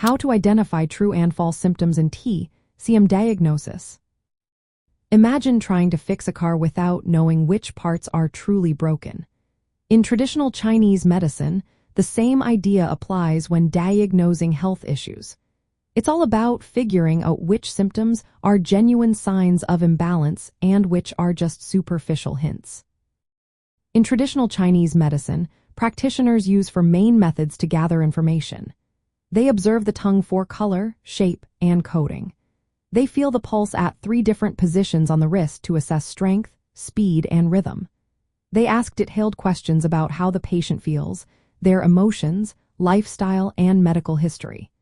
How to identify true and false symptoms in TCM diagnosis. Imagine trying to fix a car without knowing which parts are truly broken. In traditional Chinese medicine, the same idea applies when diagnosing health issues. It's all about figuring out which symptoms are genuine signs of imbalance and which are just superficial hints. In traditional Chinese medicine, practitioners use four main methods to gather information. They observe the tongue for color, shape, and coating. They feel the pulse at 3 different positions on the wrist to assess strength, speed, and rhythm. They ask detailed questions about how the patient feels, their emotions, lifestyle, and medical history.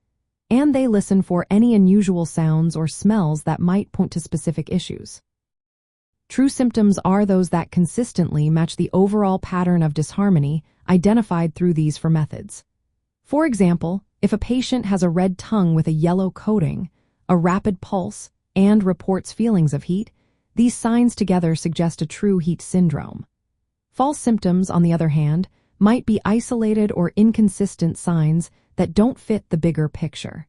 And they listen for any unusual sounds or smells that might point to specific issues. True symptoms are those that consistently match the overall pattern of disharmony identified through these 4 methods. For example, if a patient has a red tongue with a yellow coating, a rapid pulse, and reports feelings of heat, these signs together suggest a true heat syndrome. False symptoms, on the other hand, might be isolated or inconsistent signs that don't fit the bigger picture.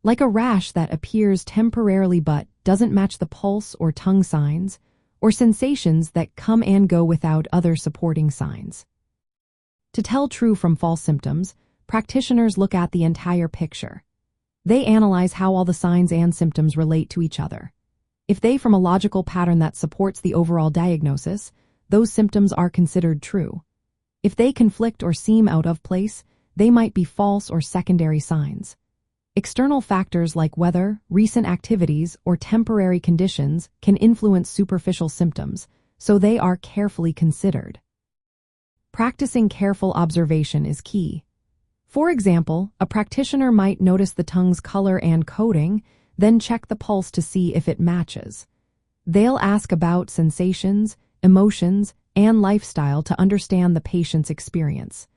Like a rash that appears temporarily but doesn't match the pulse or tongue signs, or sensations that come and go without other supporting signs. To tell true from false symptoms, practitioners look at the entire picture. They analyze how all the signs and symptoms relate to each other. If they form a logical pattern that supports the overall diagnosis, those symptoms are considered true. If they conflict or seem out of place, they might be false or secondary signs. External factors like weather, recent activities, or temporary conditions can influence superficial symptoms, so they are carefully considered. Practicing careful observation is key. For example, a practitioner might notice the tongue's color and coating, then check the pulse to see if it matches. They'll ask about sensations, emotions, and lifestyle to understand the patient's experience.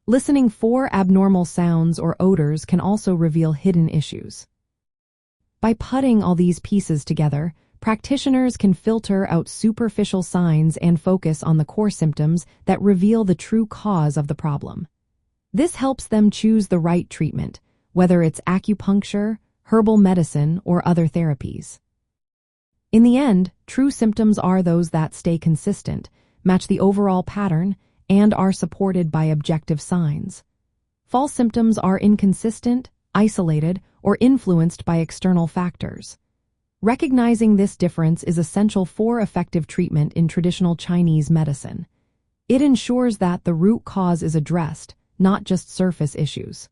Listening for abnormal sounds or odors can also reveal hidden issues. By putting all these pieces together, practitioners can filter out superficial signs and focus on the core symptoms that reveal the true cause of the problem. This helps them choose the right treatment, whether it's acupuncture, herbal medicine, or other therapies. In the end, true symptoms are those that stay consistent, match the overall pattern, and are supported by objective signs. False symptoms are inconsistent, isolated, or influenced by external factors. Recognizing this difference is essential for effective treatment in traditional Chinese medicine. It ensures that the root cause is addressed, not just surface issues.